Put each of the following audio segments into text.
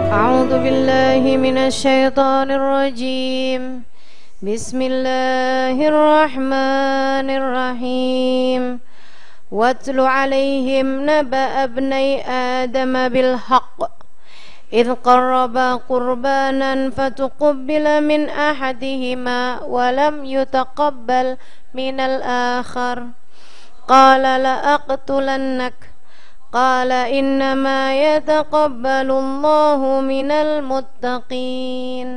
أعوذ بالله من الشيطان الرجيم. بسم الله الرحمن الرحيم. واتل عليهم نبأ ابني آدم بالحق إذ قربا قربانا فتقبل من أحدهما ولم يتقبل من الآخر قال لأقتلنك قال إنما يتقبل الله من المتقين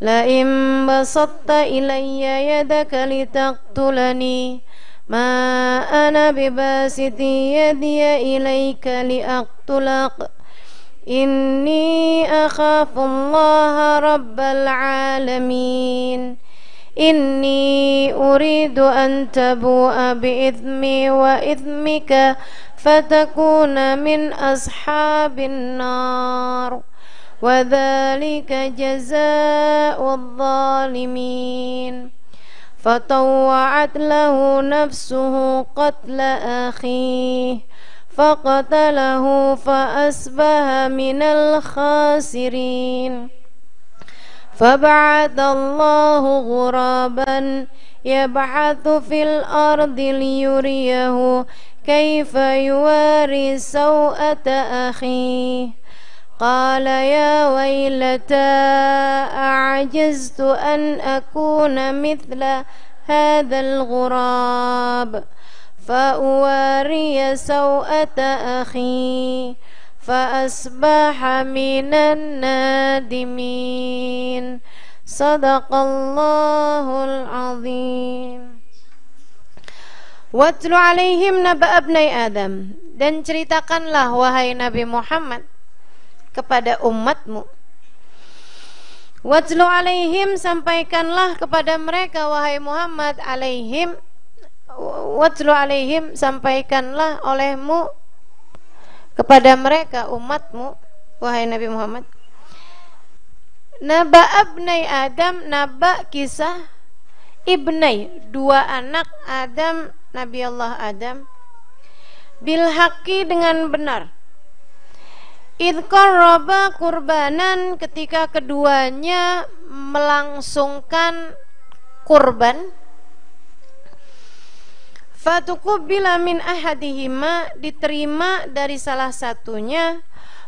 لئن بسطت إلي يدك لتقتلني ما أنا بباسط يدي إليك لأقتلك إني أخاف الله رب العالمين إني أريد أن تبوء بإثمي وإثمك فتكون من أصحاب النار وذلك جزاء الظالمين فطوعت له نفسه قتل أخيه فقتله فأصبح من الخاسرين فبعث الله غرابا يبحث في الأرض ليريه كيف يواري سوءة أخيه قال يا ويلتى أعجزت أن أكون مثل هذا الغراب فأواري سوءة أخي فأصبح من النادمين صدق الله العظيم. Watlu alaihim naba abnai Adam, dan ceritakanlah wahai Nabi Muhammad kepada umatmu. Watlu alaihim, sampaikanlah kepada mereka wahai Muhammad, alaihim watlu alaihim, sampaikanlah olehmu kepada mereka umatmu wahai Nabi Muhammad. Naba abnai Adam, naba kisah ibnai, dua anak Adam, Nabi Allah Adam, bil haqqi, dengan benar. Idh qarraba kurbanan, ketika keduanya melangsungkan kurban. Fatuqubila min ahadihima, diterima dari salah satunya.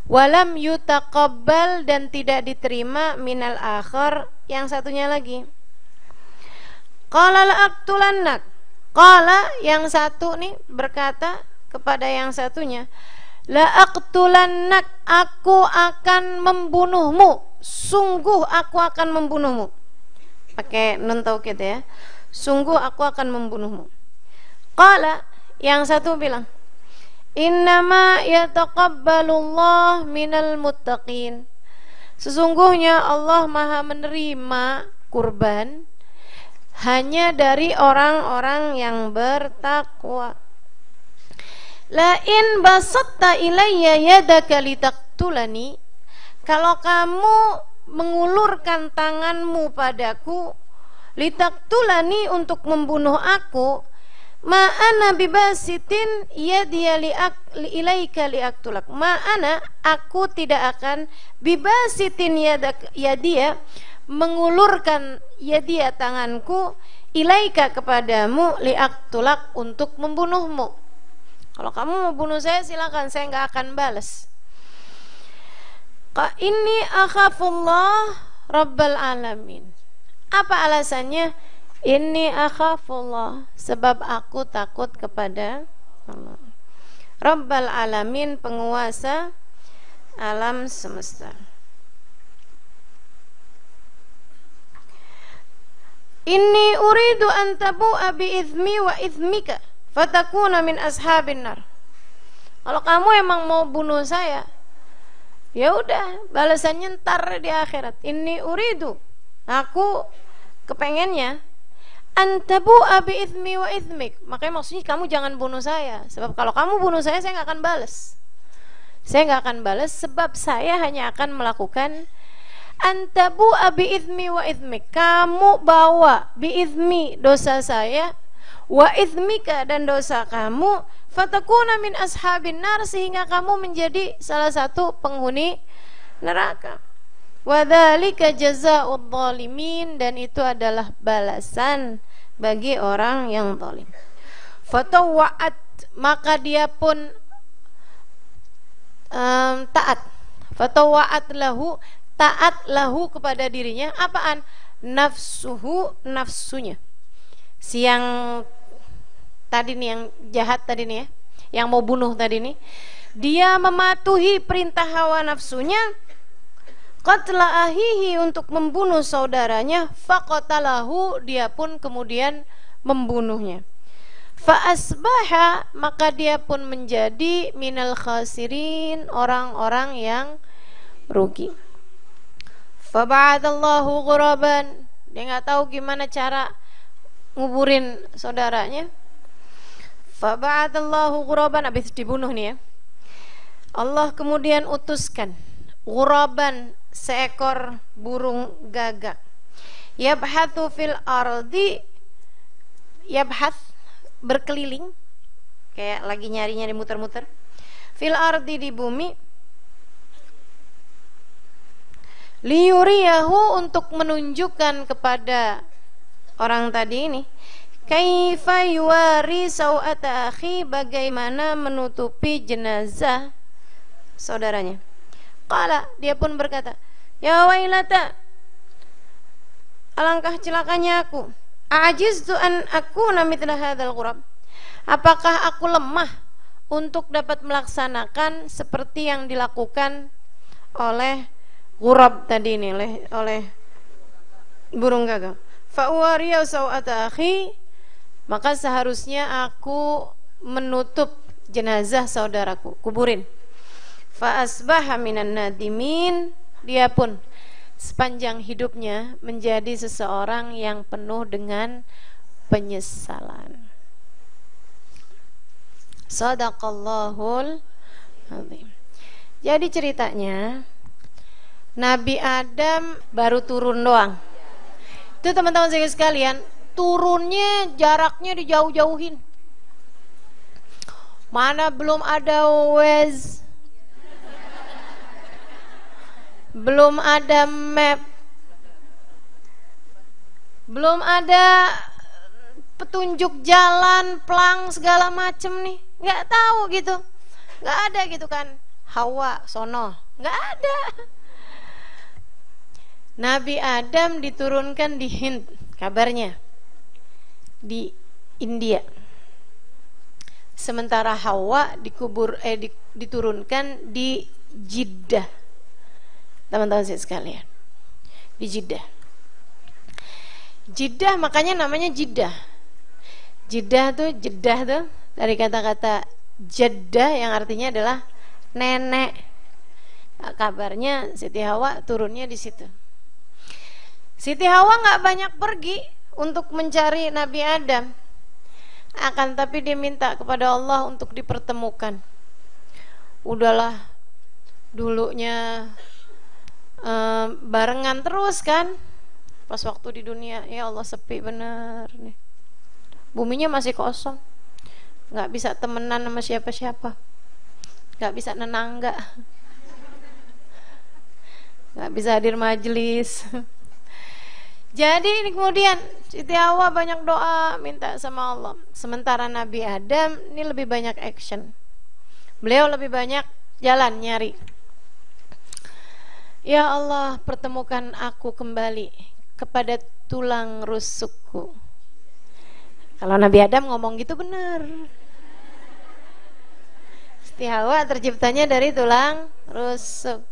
Walam yutaqabbal, dan tidak diterima minal akhar, yang satunya lagi. Qala la'aqtulannak, qala, yang satu nih berkata kepada yang satunya, la'aqtulannak, aku akan membunuhmu, sungguh aku akan membunuhmu. Pakai nun taukid ya, sungguh aku akan membunuhmu. Qala, yang satu bilang, innama yataqabbalullah minal muttaqin, sesungguhnya Allah Maha menerima kurban hanya dari orang-orang yang bertakwa. La in basatta ilayya yadaka litaqtulani, kalau kamu mengulurkan tanganmu padaku, litaqtulani, untuk membunuh aku, ma ana bibasitin yadiya ilaika liaqtulak, ma ana, aku tidak akan, bibasitin yadiya, mengulurkan yadia, tanganku, ilaika, kepadamu, liaqtulak, untuk membunuhmu. Kalau kamu mau bunuh saya silakan, saya nggak akan balas. Inni akhafullah rabbal alamin. Apa alasannya? Inni akhafullah, sebab aku takut kepada Allah, rabbal alamin, penguasa alam semesta. Inni uridu an tabu'a bi ithmi wa ithmika fatakuna min ashabin nar. Kalau kamu emang mau bunuh saya, ya udah, balasannya ntar di akhirat. Inni uridu, aku kepengennya, an tabu'a bi ithmi wa ithmik, makanya maksudnya kamu jangan bunuh saya, sebab kalau kamu bunuh saya nggak akan balas. Saya nggak akan balas, sebab saya hanya akan melakukan antabu abi ithmi wa ithmik, kamu bawa bi ithmi, dosa saya, wa ithmika, dan dosa kamu, fatakuna min ashabin nar, sehingga kamu menjadi salah satu penghuni neraka. Wadzalika jazaa'udz zalimin, dan itu adalah balasan bagi orang yang zalim. Fatawa'at, maka dia pun taat. Fatawa'at lahu, taat lahu kepada dirinya. Apaan? Nafsuhu, nafsunya. Si yang tadi nih, yang jahat tadi nih ya, yang mau bunuh tadi nih, dia mematuhi perintah hawa nafsunya, qatla ahihi, untuk membunuh saudaranya, faqatalahu, dia pun kemudian membunuhnya. Fa asbaha, maka dia pun menjadi minal khasirin, orang-orang yang rugi. Fa ba'adallahu ghuraban, dia nggak tahu gimana cara nguburin saudaranya. Fa ba'adallahu ghuraban, habis dibunuh nih ya, Allah kemudian utuskan ghuraban, seekor burung gagak, yabhathu fil ardi, yabhath, berkeliling, kayak lagi nyari-nyari, muter-muter, fil ardi, di bumi, liyuriyahu, untuk menunjukkan kepada orang tadi ini, kaifa yuwari sau'ata akhi, bagaimana menutupi jenazah saudaranya. Qala, dia pun berkata, ya wailata, alangkah celakanya aku, a'jiztu an akuna mithla hadzal ghurab, apakah aku lemah untuk dapat melaksanakan seperti yang dilakukan oleh ghurab tadi ini, oleh burung gagak. Fa uwariya sau'ata akhi, maka seharusnya aku menutup jenazah saudaraku, kuburin. Fa asbaha minan nadimin, dia pun sepanjang hidupnya menjadi seseorang yang penuh dengan penyesalan. Shadaqallahul azim. Jadi ceritanya, Nabi Adam baru turun doang. Itu teman-teman sekalian, turunnya jaraknya dijauh-jauhin. Mana belum ada Waze, belum ada map, belum ada petunjuk jalan, plang segala macem nih, nggak tahu gitu, nggak ada gitu kan. Hawa sono, nggak ada. Nabi Adam diturunkan di Hind, kabarnya di India, sementara Hawa diturunkan di Jeddah. Teman-teman sekalian, di Jeddah. Jeddah makanya namanya Jeddah. Jeddah tuh dari kata-kata Jeddah yang artinya adalah nenek. Nah, kabarnya Siti Hawa turunnya di situ. Siti Hawa nggak banyak pergi untuk mencari Nabi Adam, akan tapi dia minta kepada Allah untuk dipertemukan. Udahlah, dulunya barengan terus kan, pas waktu di dunia, ya Allah sepi bener nih, buminya masih kosong, nggak bisa temenan sama siapa-siapa, nggak bisa nenangga, nggak bisa hadir majelis. Jadi ini kemudian Siti Hawa banyak doa, minta sama Allah, sementara Nabi Adam ini lebih banyak action, beliau lebih banyak jalan nyari. Ya Allah, pertemukan aku kembali kepada tulang rusukku. Kalau Nabi Adam ngomong gitu benar. Siti Hawa terciptanya dari tulang rusuk.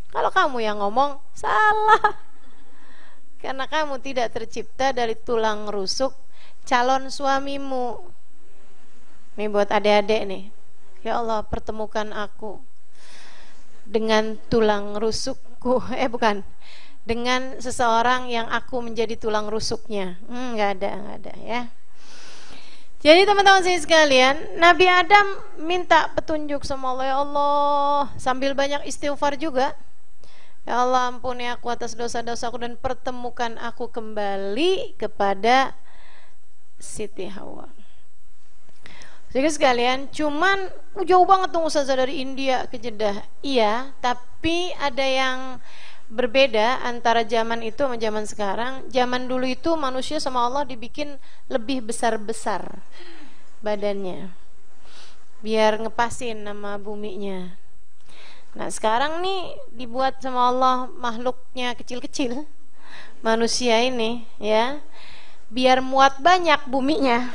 Kalau kamu yang ngomong, salah. Karena kamu tidak tercipta dari tulang rusuk calon suamimu. Ini buat adik-adik nih. Ya Allah, pertemukan aku dengan tulang rusukku, bukan, dengan seseorang yang aku menjadi tulang rusuknya. Nggak ada ya. Jadi teman-teman sekalian, Nabi Adam minta petunjuk sama Allah. Ya Allah, sambil banyak istighfar juga. Ya Allah, ampuni aku atas dosa-dosaku dan pertemukan aku kembali kepada Siti Hawa. Jadi sekalian, cuman jauh banget tuh Ustazah dari India ke Jeddah. Iya, tapi ada yang berbeda antara zaman itu sama zaman sekarang. Zaman dulu itu manusia sama Allah dibikin lebih besar-besar badannya, biar ngepasin nama buminya. Nah sekarang nih dibuat sama Allah makhluknya kecil-kecil, manusia ini ya, biar muat banyak buminya.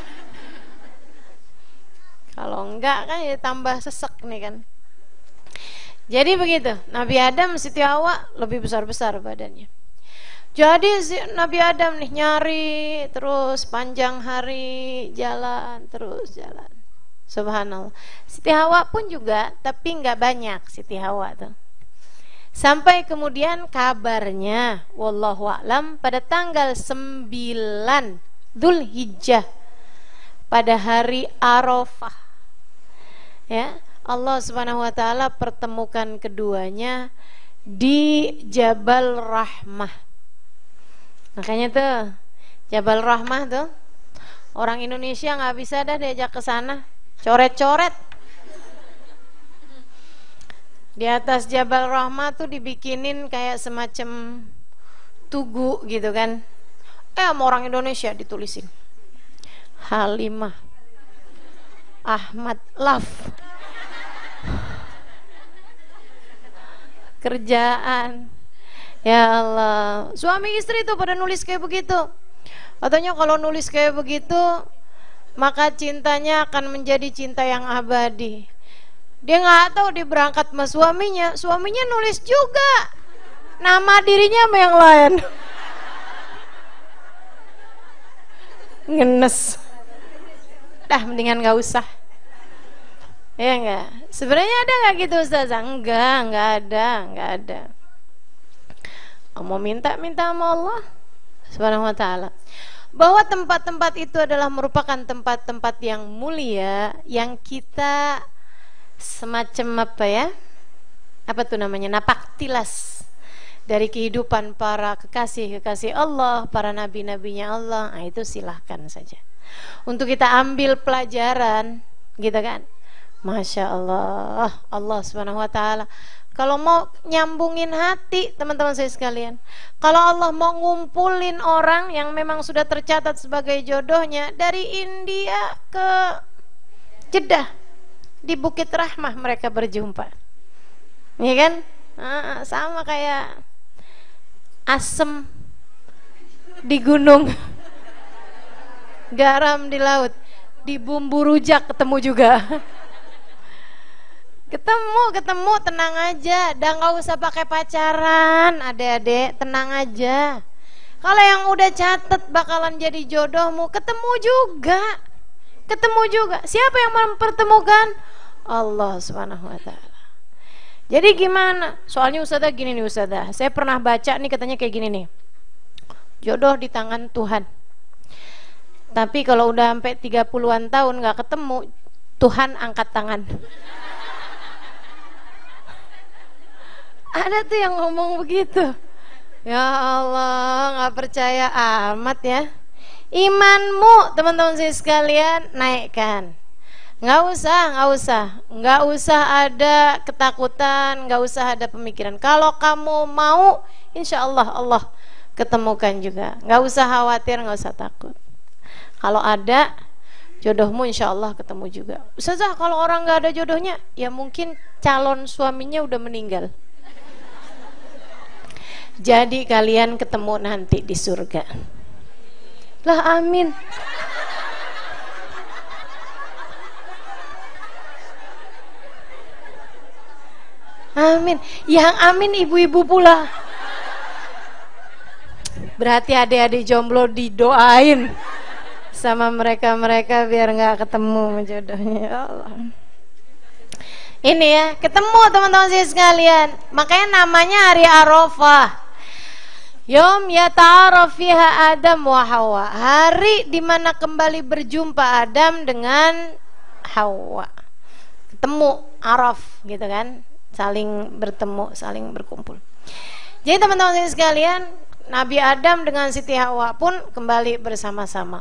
Kalau enggak kan ya tambah sesek nih kan. Jadi begitu, Nabi Adam, Siti Hawa lebih besar-besar badannya. Jadi Nabi Adam nih nyari terus panjang hari, jalan terus jalan. Subhanallah. Siti Hawa pun juga, tapi nggak banyak Siti Hawa tuh. Sampai kemudian kabarnya, wallahu a'lam, pada tanggal 9 Dzulhijjah, pada hari Arafah, ya, Allah Subhanahu wa taala pertemukan keduanya di Jabal Rahmah. Makanya tuh Jabal Rahmah tuh orang Indonesia nggak bisa dah diajak ke sana, coret-coret. Di atas Jabal Rahmah tuh dibikinin kayak semacam tugu gitu kan. Sama orang Indonesia ditulisin Halimah Ahmad Love. Kerjaan, ya Allah, suami istri tuh pada nulis kayak begitu. Katanya kalau nulis kayak begitu maka cintanya akan menjadi cinta yang abadi. Dia nggak tahu dia berangkat sama suaminya nulis juga nama dirinya sama yang lain. Ngenes, dah mendingan nggak usah. Ya enggak? Sebenarnya ada enggak gitu Ustazah? Enggak ada. Mau minta sama Allah Subhanahu wa taala. Bahwa tempat-tempat itu adalah merupakan tempat-tempat yang mulia, yang kita semacam apa ya? Apa tuh namanya? Napak tilas dari kehidupan para kekasih-kekasih Allah, para nabi-nabinya Allah. Nah, itu silahkan saja untuk kita ambil pelajaran, gitu kan? Masya Allah, Allah Subhanahu wa taala kalau mau nyambungin hati teman-teman saya sekalian, kalau Allah mau ngumpulin orang yang memang sudah tercatat sebagai jodohnya dari India ke Jeddah, di Bukit Rahmah mereka berjumpa, ya kan? Sama kayak asem di gunung, garam di laut, di bumbu rujak ketemu juga. Ketemu tenang aja, dah nggak usah pakai pacaran, adik-adik, tenang aja. Kalau yang udah catet bakalan jadi jodohmu, ketemu juga. Siapa yang mempertemukan? Allah Subhanahu wa taala. Jadi gimana? Soalnya Ustazah gini nih Ustazah, saya pernah baca nih katanya kayak gini nih, jodoh di tangan Tuhan. Tapi kalau udah sampai 30-an tahun nggak ketemu, Tuhan angkat tangan. Ada tuh yang ngomong begitu. Ya Allah, nggak percaya amat ya. Imanmu teman-teman saya sekalian naikkan. Nggak usah ada ketakutan, nggak usah ada pemikiran. Kalau kamu mau, insya Allah Allah ketemukan juga. Nggak usah khawatir, nggak usah takut. Kalau ada jodohmu, insya Allah ketemu juga. Ustazah, kalau orang nggak ada jodohnya, ya mungkin calon suaminya udah meninggal. Jadi kalian ketemu nanti di surga. Lah amin. Amin. Yang amin ibu-ibu pula. Berarti adik-adik jomblo didoain sama mereka-mereka biar nggak ketemu jodohnya. Ya Allah. Ini ya, ketemu teman-teman saya sekalian. Makanya namanya hari Arafah. Yom yata'araf fiha Adam wa Hawa. Hari dimana kembali berjumpa Adam dengan Hawa. Ketemu, Araf gitu kan. Saling bertemu, saling berkumpul. Jadi teman-teman saya sekalian, Nabi Adam dengan Siti Hawa pun kembali bersama-sama.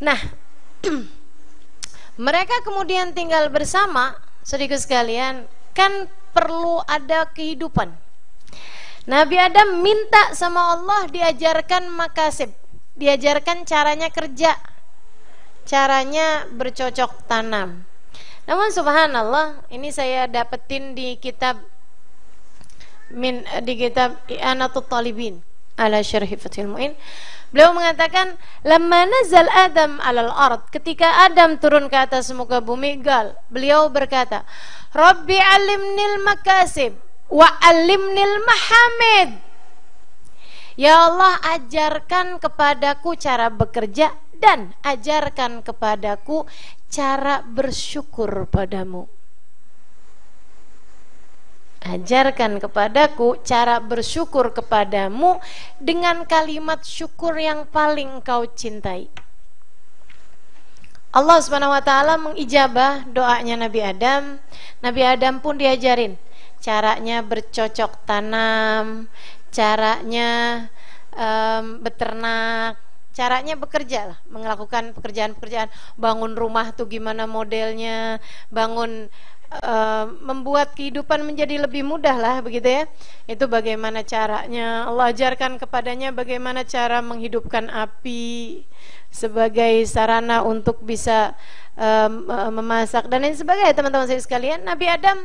Nah, Mereka kemudian tinggal bersama, sedikit sekalian, kan perlu ada kehidupan. Nabi Adam minta sama Allah diajarkan makasib, diajarkan caranya kerja, caranya bercocok tanam. Namun subhanallah, ini saya dapetin di kitab I'anatul Talibin ala Syarhi Fathul Mu'in. Beliau mengatakan, lamma nazal Adam alal ard, ketika Adam turun ke atas muka bumi, beliau berkata, Rabbi alimnil makasib wa alimnil mahamid. Ya Allah, ajarkan kepadaku cara bekerja dan ajarkan kepadaku cara bersyukur padamu. Ajarkan kepadaku cara bersyukur kepadamu dengan kalimat syukur yang paling kau cintai. Allah Subhanahu wa taala mengijabah doanya Nabi Adam. Nabi Adam pun diajarin caranya bercocok tanam, caranya beternak, caranya bekerja lah, melakukan pekerjaan-pekerjaan, bangun rumah tuh gimana modelnya, membuat kehidupan menjadi lebih mudah lah, begitu ya. Itu bagaimana caranya. Allah ajarkan kepadanya bagaimana cara menghidupkan api sebagai sarana untuk bisa memasak dan lain sebagainya. Teman-teman saya sekalian, Nabi Adam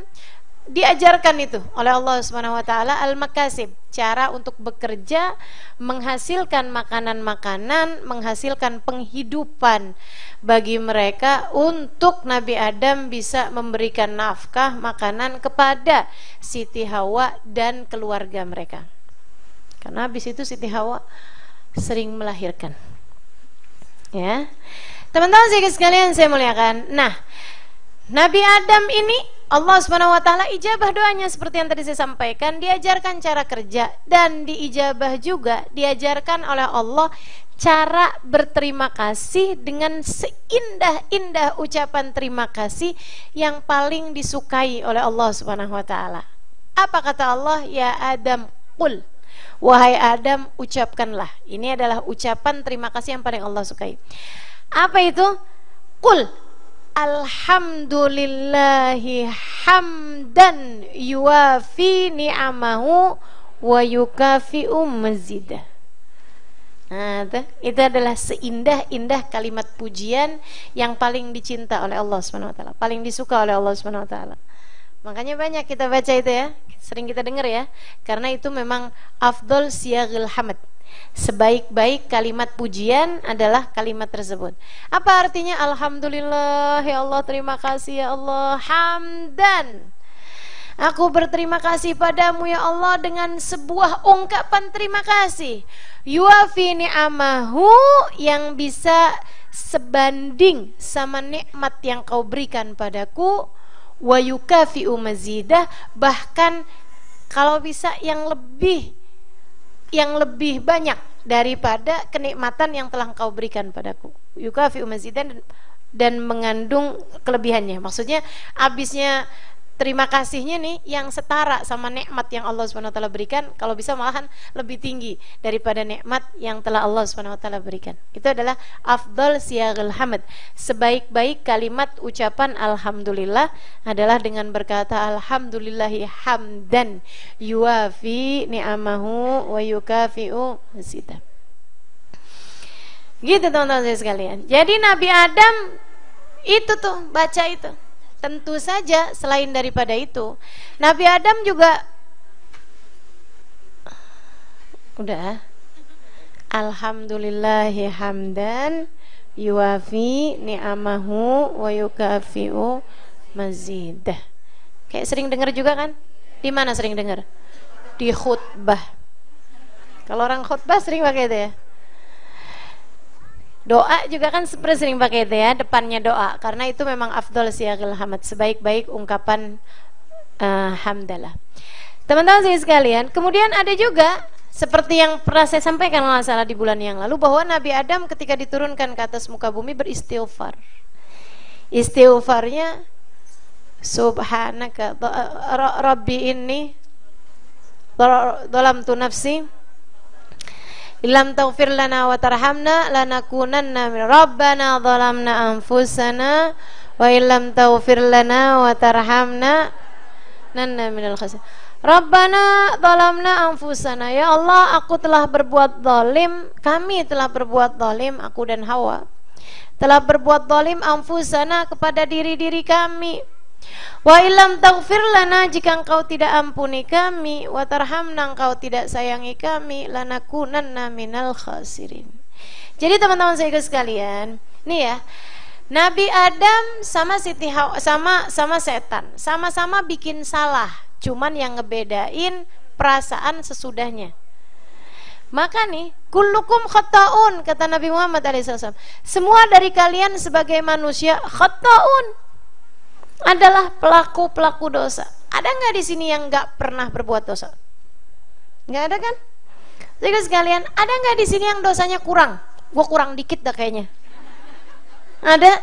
diajarkan itu oleh Allah Subhanahu wa taala al-makasib, cara untuk bekerja, menghasilkan makanan-makanan, menghasilkan penghidupan bagi mereka untuk Nabi Adam bisa memberikan nafkah makanan kepada Siti Hawa dan keluarga mereka. Karena habis itu Siti Hawa sering melahirkan. Ya. Teman-teman sekalian saya muliakan. Nah, Nabi Adam ini Allah Subhanahu wa taala ijabah doanya seperti yang tadi saya sampaikan, diajarkan cara kerja dan diijabah juga diajarkan oleh Allah cara berterima kasih dengan seindah-indah ucapan terima kasih yang paling disukai oleh Allah Subhanahu wa taala. Apa kata Allah? Ya Adam, qul. Wahai Adam, ucapkanlah. Ini adalah ucapan terima kasih yang paling Allah sukai. Apa itu? Qul alhamdulillahi hamdan yuwafi ni'amahu wa yukafi'u mazidah. Nah, itu adalah seindah-indah kalimat pujian yang paling dicinta oleh Allah Subhanahu wa taala, paling disuka oleh Allah Subhanahu wa taala. Makanya banyak kita baca itu ya, sering kita dengar ya, karena itu memang afdol siyaghil hamd. Sebaik-baik kalimat pujian adalah kalimat tersebut. Apa artinya? Alhamdulillah, ya Allah, terima kasih ya Allah, hamdan, aku berterima kasih padamu ya Allah dengan sebuah ungkapan terima kasih, yuafi ni'amahu, yang bisa sebanding sama nikmat yang kau berikan padaku, wa yukafi'u mazidah, bahkan kalau bisa yang lebih banyak daripada kenikmatan yang telah engkau berikan padaku. Yukafi'u mazidan, dan mengandung kelebihannya. Maksudnya habisnya terima kasihnya nih yang setara sama nikmat yang Allah Subhanahu wa taala berikan, kalau bisa malahan lebih tinggi daripada nikmat yang telah Allah Subhanahu wa taala berikan. Itu adalah afdal siyaghil hamd. Sebaik-baik kalimat ucapan alhamdulillah adalah dengan berkata alhamdulillahi hamdan yuwafi ni'amahu wa yukafi'u mazidah. Gitu teman-teman saya sekalian. Jadi Nabi Adam itu tuh baca itu. Tentu saja selain daripada itu, Nabi Adam juga udah alhamdulillahi hamdan yuwafi ni'amahu wa yukafi'u mazidah. Kayak sering dengar juga kan? Di mana sering dengar? Di khutbah. Kalau orang khutbah sering pakai itu ya. Doa juga kan sering pakai itu ya, depannya doa, karena itu memang afdal siyaghil hamd, sebaik-baik ungkapan hamdalah. Teman-teman sekalian, kemudian ada juga seperti yang pernah saya sampaikan kalau salah di bulan yang lalu, bahwa Nabi Adam ketika diturunkan ke atas muka bumi beristighfar. Istighfarnya subhanaka rabbi inni dhalamtu nafsi. Illam taghfir lana wa tarhamna lanakunanna min Rabbana zalamna anfusana wa illam taghfir lana wa tarhamna nanna minal khasirin. Rabbana zalamna anfusana, ya Allah, aku telah berbuat zalim, kami telah berbuat zalim, aku dan Hawa telah berbuat zalim anfusana kepada diri-diri kami. Wa illam taghfir lana, jika engkau tidak ampuni kami, wa tarhamna, engkau tidak sayangi kami, lanakunanna minal khasirin. Jadi teman-teman saya sekalian, nih ya, Nabi Adam sama Siti Hawa, sama setan, sama-sama bikin salah, cuman yang ngebedain perasaan sesudahnya. Maka nih, kullukum khata'un, kata Nabi Muhammad SAW, semua dari kalian sebagai manusia khata'un, adalah pelaku-pelaku dosa. Ada nggak di sini yang nggak pernah berbuat dosa? Nggak ada kan? Jadi sekalian, ada nggak di sini yang dosanya kurang? Gua kurang dikit dah kayaknya. Ada?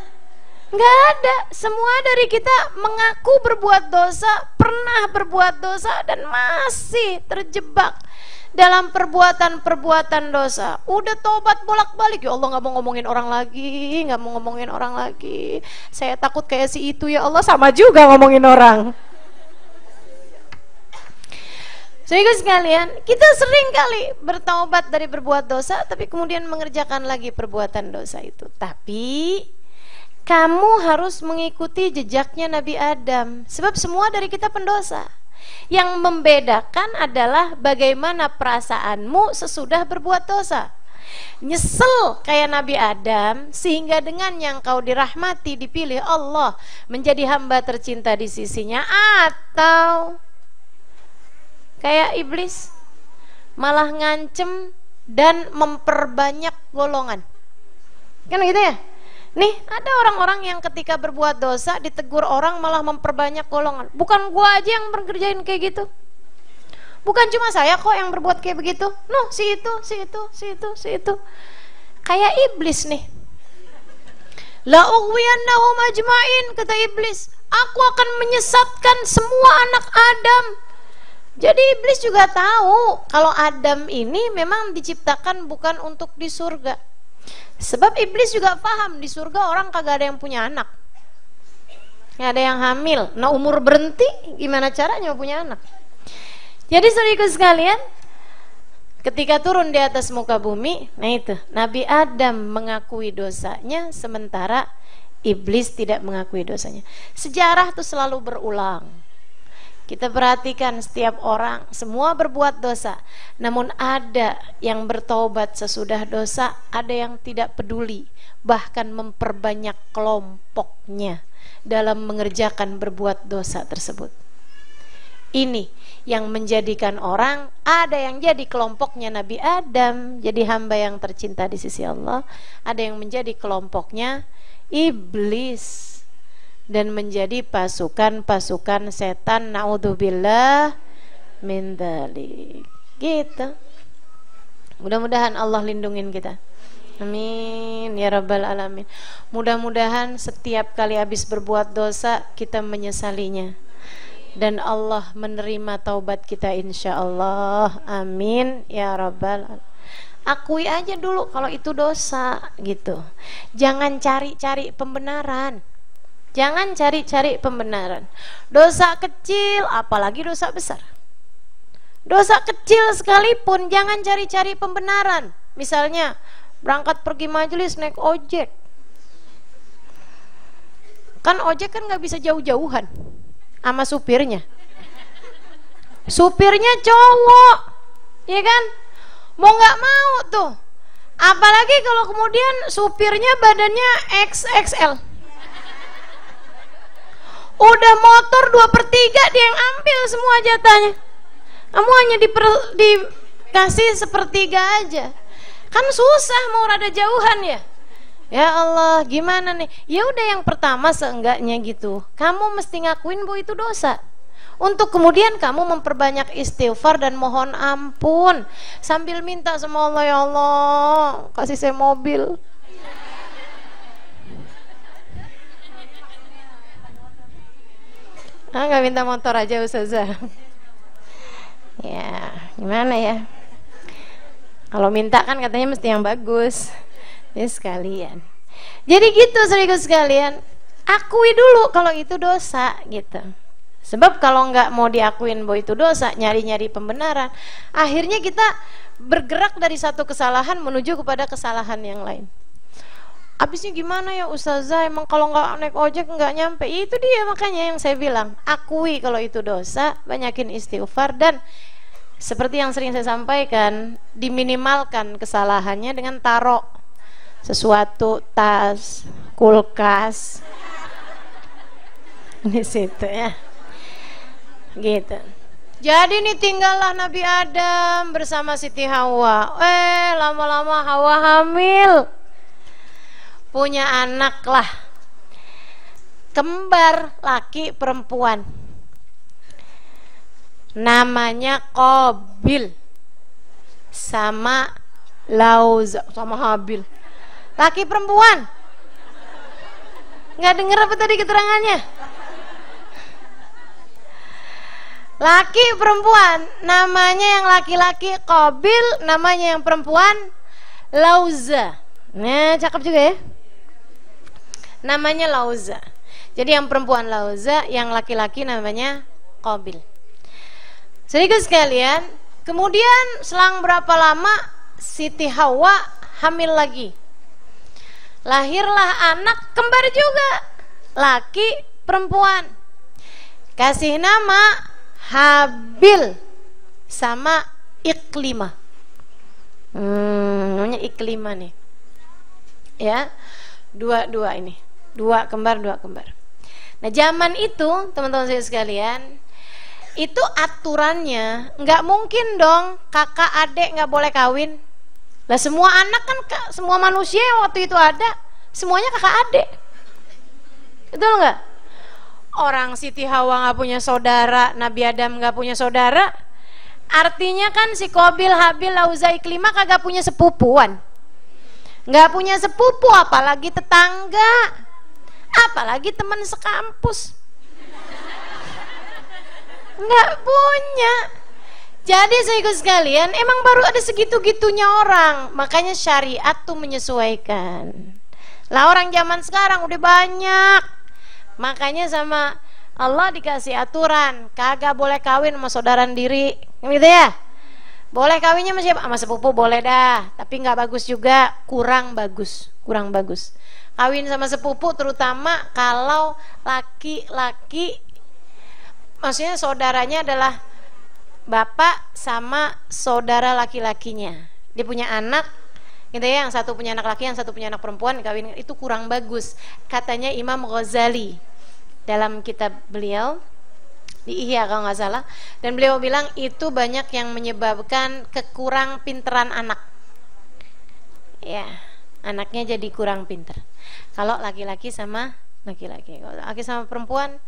Nggak ada. Semua dari kita mengaku berbuat dosa, pernah berbuat dosa, dan masih terjebak dalam perbuatan-perbuatan dosa. Udah tobat bolak-balik, ya Allah nggak mau ngomongin orang lagi, nggak mau ngomongin orang lagi. Saya takut kayak si itu, ya Allah, sama juga ngomongin orang. Sehingga sekalian, kita sering kali bertaubat dari berbuat dosa, tapi kemudian mengerjakan lagi perbuatan dosa itu. Tapi kamu harus mengikuti jejaknya Nabi Adam, sebab semua dari kita pendosa. Yang membedakan adalah bagaimana perasaanmu sesudah berbuat dosa. Nyesel kayak Nabi Adam, sehingga dengan yang kau dirahmati, dipilih Allah menjadi hamba tercinta di sisinya, atau kayak iblis, malah ngancem dan memperbanyak golongan. Kan gitu ya? Nih, ada orang-orang yang ketika berbuat dosa ditegur orang malah memperbanyak golongan. Bukan gua aja yang berkerjain kayak gitu. Bukan cuma saya kok yang berbuat kayak begitu. Noh, si itu. Kayak iblis nih. La ughwiyannahum ajma'in, kata iblis. Aku akan menyesatkan semua anak Adam. Jadi iblis juga tahu kalau Adam ini memang diciptakan bukan untuk di surga. Sebab iblis juga paham di surga orang kagak ada yang punya anak, nggak ada yang hamil. Nah, umur berhenti, gimana caranya punya anak? Jadi saudaraku sekalian, ketika turun di atas muka bumi, nah itu Nabi Adam mengakui dosanya, sementara iblis tidak mengakui dosanya. Sejarah itu selalu berulang. Kita perhatikan setiap orang, semua berbuat dosa. Namun ada yang bertobat sesudah dosa, ada yang tidak peduli, bahkan memperbanyak kelompoknya dalam mengerjakan berbuat dosa tersebut. Ini yang menjadikan orang, ada yang jadi kelompoknya Nabi Adam, jadi hamba yang tercinta di sisi Allah. Ada yang menjadi kelompoknya iblis dan menjadi pasukan-pasukan setan, naudzubillah min dzalik. Gitu. Mudah-mudahan Allah lindungin kita. Amin ya rabbal alamin. Mudah-mudahan setiap kali habis berbuat dosa kita menyesalinya dan Allah menerima taubat kita insyaallah. Amin ya rabbal alamin. Akui aja dulu kalau itu dosa gitu. Jangan cari-cari pembenaran. Jangan cari-cari pembenaran. Dosa kecil, apalagi dosa besar. Dosa kecil sekalipun jangan cari-cari pembenaran. Misalnya berangkat pergi majelis naik ojek. Kan ojek kan nggak bisa jauh-jauhan sama supirnya. Supirnya cowok, ya kan? Mau nggak mau tuh. Apalagi kalau kemudian supirnya badannya XXL. Udah motor 2/3 dia yang ambil semua jatahnya. Kamu hanya dikasih 1/3 aja. Kan susah mau rada jauhan ya. Ya Allah, gimana nih? Ya udah, yang pertama seenggaknya gitu, kamu mesti ngakuin bahwa itu dosa. Untuk kemudian kamu memperbanyak istighfar dan mohon ampun sambil minta sama Allah, ya Allah, kasih saya mobil. Nggak minta motor aja Ustazah. Ya, gimana ya? Kalau minta kan katanya mesti yang bagus. Ini sekalian. Jadi gitu saudaraku sekalian, akui dulu kalau itu dosa gitu. Sebab kalau nggak mau diakuin bahwa itu dosa, nyari-nyari pembenaran, akhirnya kita bergerak dari satu kesalahan menuju kepada kesalahan yang lain. Abisnya gimana ya Ustazah, emang kalau nggak naik ojek nggak nyampe. Itu dia makanya yang saya bilang, akui kalau itu dosa, banyakin istighfar, dan seperti yang sering saya sampaikan, diminimalkan kesalahannya dengan taruh sesuatu, tas, kulkas di situ ya, gitu. Jadi ini tinggallah Nabi Adam bersama Siti Hawa. Lama-lama Hawa hamil, punya anak lah, kembar laki perempuan, namanya Qabil sama Lauza sama Habil. Laki perempuan. Nggak denger apa tadi keterangannya? Laki perempuan, namanya yang laki-laki Qabil, namanya yang perempuan Lauza. Nah, cakep juga ya. Namanya Lauza. Jadi yang perempuan Lauza, yang laki-laki namanya Qabil. Sedikit sekalian, kemudian selang berapa lama Siti Hawa hamil lagi. Lahirlah anak kembar juga, laki perempuan. Kasih nama Habil sama Iklimah. Namanya Iklimah nih. Ya, dua ini. Dua kembar. Nah, zaman itu teman-teman saya sekalian, itu aturannya nggak mungkin dong kakak adik nggak boleh kawin. Lah semua anak kan, semua manusia yang waktu itu ada semuanya kakak adik, betul nggak? Orang Siti Hawa nggak punya saudara, Nabi Adam nggak punya saudara, artinya kan si Qabil, Habil, Lauza, Iklimah kagak punya sepupuan, nggak punya sepupu, apalagi tetangga, apalagi teman sekampus, nggak punya. Jadi saudaraku sekalian, emang baru ada segitu-gitunya orang, makanya syariat tuh menyesuaikan. Lah orang zaman sekarang udah banyak, makanya sama Allah dikasih aturan, kagak boleh kawin sama saudara sendiri, gitu ya. Boleh kawinnya sama siapa? Sama sepupu boleh dah, tapi nggak bagus juga, kurang bagus. Kawin sama sepupu terutama kalau laki-laki, maksudnya saudaranya adalah bapak sama saudara laki-lakinya. Dia punya anak, gitu ya, yang satu punya anak laki, yang satu punya anak perempuan, kawin itu kurang bagus. Katanya Imam Ghazali dalam kitab beliau di Ihya kalau nggak salah, dan beliau bilang itu banyak yang menyebabkan kekurang pinteran anak. Ya, anaknya jadi kurang pinter. Kalau laki-laki sama laki-laki, kalau laki sama perempuan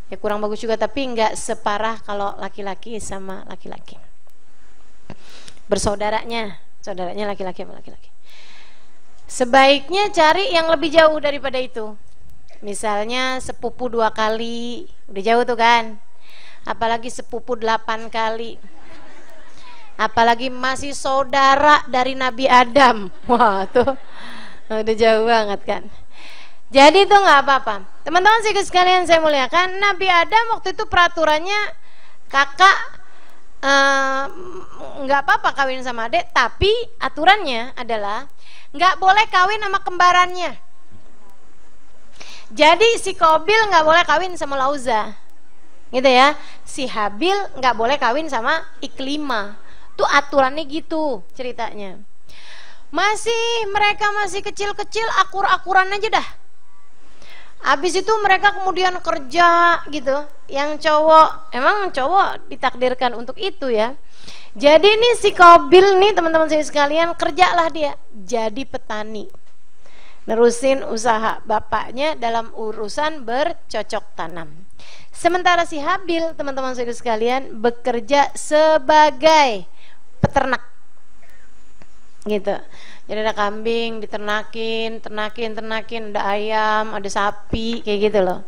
ya kurang bagus juga, tapi nggak separah kalau laki-laki sama laki-laki. Saudaranya laki-laki sama laki-laki. Sebaiknya cari yang lebih jauh daripada itu. Misalnya sepupu 2 kali, udah jauh tuh kan. Apalagi sepupu 8 kali. Apalagi masih saudara dari Nabi Adam. Wah tuh udah jauh banget kan. Jadi itu nggak apa-apa. Teman-teman sekalian saya muliakan, Nabi Adam waktu itu peraturannya kakak nggak apa-apa kawin sama adik, tapi aturannya adalah nggak boleh kawin sama kembarannya. Jadi si Qabil nggak boleh kawin sama Lauza, gitu ya. Si Habil nggak boleh kawin sama Iklimah. Tuh aturannya gitu ceritanya. Mereka masih kecil-kecil, akur-akuran aja dah. Habis itu mereka kemudian kerja gitu. Yang cowok, emang cowok ditakdirkan untuk itu ya. Jadi nih si Qabil nih teman-teman saya sekalian, kerjalah dia jadi petani, nerusin usaha bapaknya dalam urusan bercocok tanam. Sementara si Habil teman-teman saya sekalian bekerja sebagai peternak gitu. Jadi ada kambing diternakin, ada ayam, ada sapi, kayak gitu loh.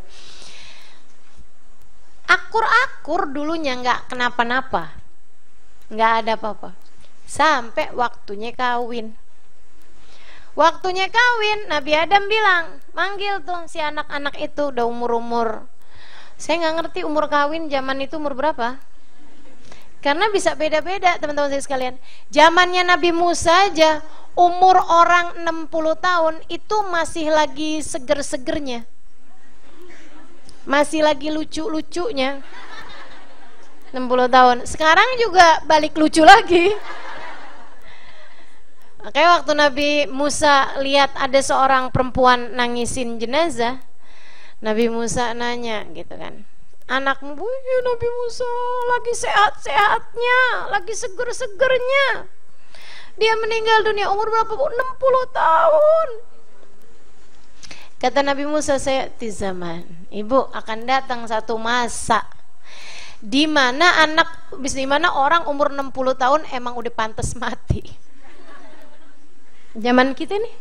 Akur-akur dulunya, nggak kenapa-napa, nggak ada apa-apa. sampai waktunya kawin. Waktunya kawin, Nabi Adam bilang, manggil tuh si anak-anak itu, udah umur-umur. Saya nggak ngerti umur kawin zaman itu umur berapa. Karena bisa beda-beda teman-teman saya sekalian. Zamannya Nabi Musa aja, umur orang 60 tahun itu masih lagi seger-segernya. Masih lagi lucu-lucunya. 60 tahun. Sekarang juga balik lucu lagi. Kayak waktu Nabi Musa lihat ada seorang perempuan nangisin jenazah, Nabi Musa nanya gitu kan, anakmu, ya Nabi Musa lagi sehat-sehatnya, lagi seger-segernya, dia meninggal dunia umur berapa? 60 tahun. Kata Nabi Musa, saya di zaman, ibu akan datang satu masa di mana orang umur 60 tahun emang udah pantas mati. Zaman kita nih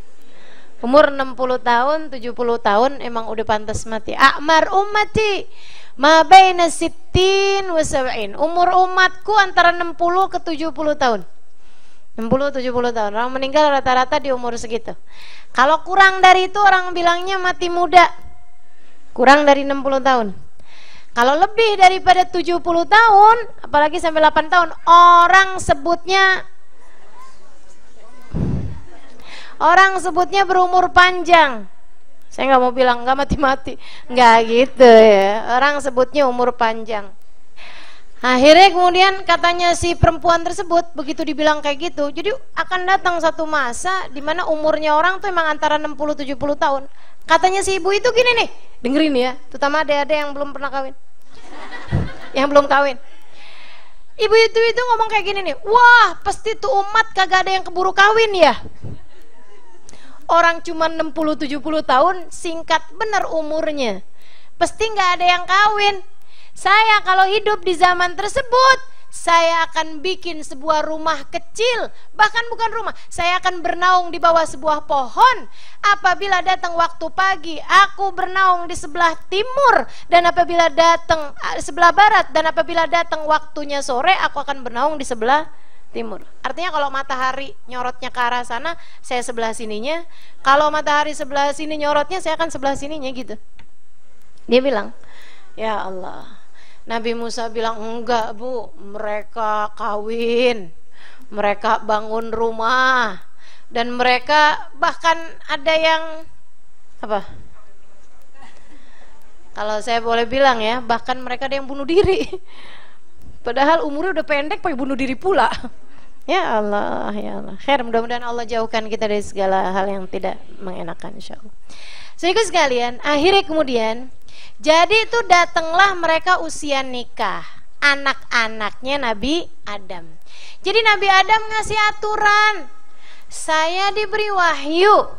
umur 60 tahun, 70 tahun emang udah pantas mati. A'mar ummati ma baina sittin wa sab'in. Umur umatku antara 60 ke 70 tahun. 60-70 tahun. Orang meninggal rata-rata di umur segitu. Kalau kurang dari itu orang bilangnya mati muda. Kurang dari 60 tahun. Kalau lebih daripada 70 tahun, apalagi sampai 8 tahun, orang sebutnya berumur panjang. Saya nggak mau bilang nggak mati-mati, nggak gitu ya. Orang sebutnya umur panjang. Akhirnya kemudian katanya si perempuan tersebut begitu dibilang kayak gitu, jadi akan datang satu masa di mana umurnya orang tuh emang antara 60-70 tahun. Katanya si ibu itu gini nih, dengerin ya, terutama ada yang belum pernah kawin, yang belum kawin. Ibu itu ngomong kayak gini nih, wah pasti tuh umat kagak ada yang keburu kawin ya. Orang cuma 60-70 tahun, singkat bener umurnya. Pasti nggak ada yang kawin. Saya kalau hidup di zaman tersebut, saya akan bikin sebuah rumah kecil. Bahkan bukan rumah, saya akan bernaung di bawah sebuah pohon. Apabila datang waktu pagi, aku bernaung di sebelah timur. Dan apabila datang sebelah barat, dan apabila datang waktunya sore, aku akan bernaung di sebelah timur. Artinya kalau matahari nyorotnya ke arah sana, saya sebelah sininya. Kalau matahari sebelah sini nyorotnya, saya akan sebelah sininya gitu. Dia bilang, ya Allah. Nabi Musa bilang, enggak bu, mereka kawin, mereka bangun rumah, dan mereka bahkan ada yang apa? Kalau saya boleh bilang ya, bahkan mereka ada yang bunuh diri. Padahal umurnya udah pendek, pakai bunuh diri pula. Ya Allah, ya Allah. Khair, mudah-mudahan Allah jauhkan kita dari segala hal yang tidak mengenakan, insyaallah. Sehingga sekalian, akhirnya kemudian, jadi itu datanglah mereka usia nikah, anak-anaknya Nabi Adam. Jadi Nabi Adam ngasih aturan, saya diberi wahyu,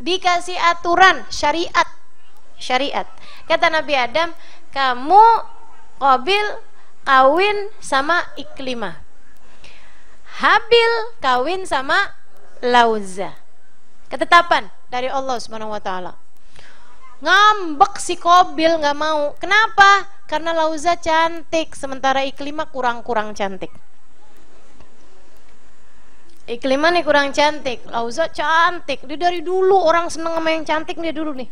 dikasih aturan syariat. Kata Nabi Adam, kamu Qabil kawin sama Iklimah, Habil kawin sama Lauza. Ketetapan dari Allah Subhanahu wa taala. Ngambek si Qabil nggak mau. Kenapa? Karena Lauza cantik, sementara Iklimah kurang cantik. Iklimah nih kurang cantik, Lauza cantik. Dia dari dulu orang seneng sama yang cantik dia dulu nih.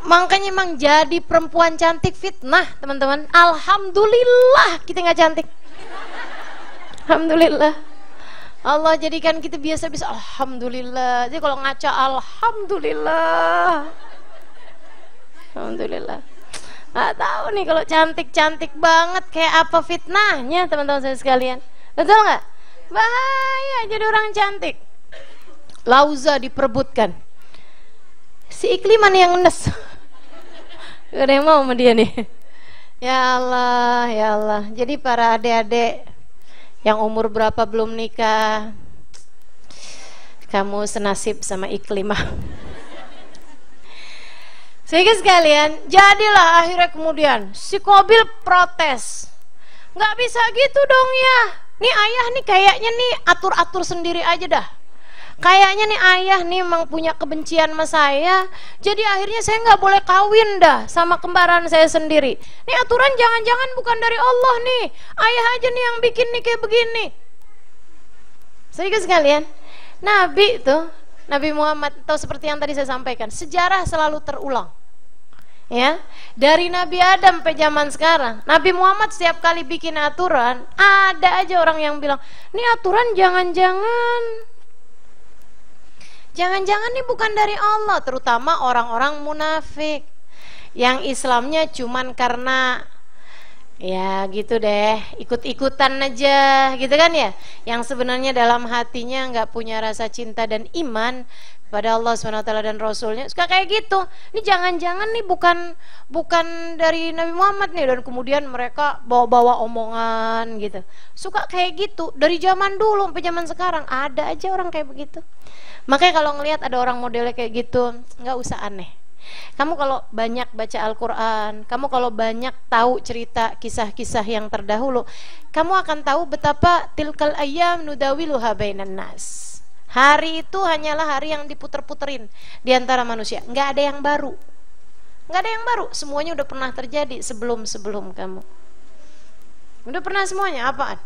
Makanya emang jadi perempuan cantik fitnah teman-teman. Alhamdulillah kita nggak cantik. Alhamdulillah. Allah jadikan kita biasa-biasa. Alhamdulillah. Jadi kalau ngaca alhamdulillah. Alhamdulillah. Nggak tahu nih kalau cantik-cantik banget kayak apa fitnahnya teman-teman saya sekalian. Betul nggak? Bahaya jadi orang cantik. Lauza diperebutkan. Si Iklimah nih yang ngenes. Gak ada yang mau sama dia nih. Ya Allah, ya Allah. Jadi para adik-adik yang umur berapa belum nikah, kamu senasib sama Iklimah. Sehingga sekalian, jadilah akhirnya kemudian si Qabil protes. Gak bisa gitu dong ya. Nih ayah nih kayaknya nih atur-atur sendiri aja dah. Kayaknya nih ayah nih emang punya kebencian sama saya. Jadi akhirnya saya nggak boleh kawin dah sama kembaran saya sendiri. Nih aturan jangan-jangan bukan dari Allah nih. Ayah aja nih yang bikin nih kayak begini. Saudara sekalian, Nabi itu, Nabi Muhammad, atau seperti yang tadi saya sampaikan, sejarah selalu terulang. Ya, dari Nabi Adam sampai zaman sekarang, Nabi Muhammad setiap kali bikin aturan, ada aja orang yang bilang, ini aturan jangan-jangan nih bukan dari Allah. Terutama orang-orang munafik yang Islamnya cuman karena ya gitu deh, ikut-ikutan aja gitu kan ya, yang sebenarnya dalam hatinya nggak punya rasa cinta dan iman pada Allah SWT dan Rasulnya, suka kayak gitu. Ini jangan-jangan nih bukan dari Nabi Muhammad nih, dan kemudian mereka bawa-bawa omongan gitu, suka kayak gitu. Dari zaman dulu sampai zaman sekarang ada aja orang kayak begitu. Makanya kalau ngelihat ada orang modelnya kayak gitu, nggak usah aneh. Kamu kalau banyak baca Al-Quran, kamu kalau banyak tahu cerita kisah-kisah yang terdahulu, kamu akan tahu betapa tilkal ayyam nudawiluha bainan nas. Hari itu hanyalah hari yang diputer-puterin di antara manusia. Nggak ada yang baru, nggak ada yang baru. Semuanya udah pernah terjadi sebelum kamu. Udah pernah semuanya. Apaan?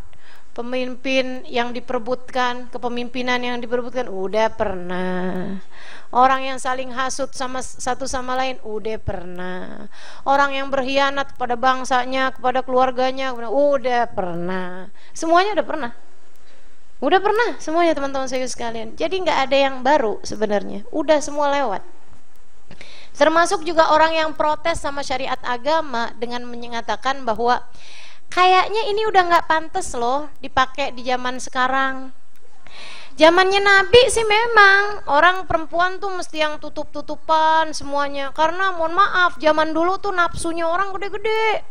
Pemimpin yang diperebutkan, kepemimpinan yang diperebutkan, udah pernah. Orang yang saling hasut sama satu sama lain, udah pernah. Orang yang berkhianat kepada bangsanya, kepada keluarganya, udah pernah. Semuanya udah pernah. Udah pernah semuanya teman-teman saya sekalian. Jadi nggak ada yang baru sebenarnya. Udah semua lewat. Termasuk juga orang yang protes sama syariat agama dengan menyatakan bahwa kayaknya ini udah nggak pantas loh dipakai di zaman sekarang. Zamannya Nabi sih memang orang perempuan tuh mesti yang tutup-tutupan semuanya. Karena mohon maaf, zaman dulu tuh nafsunya orang gede-gede.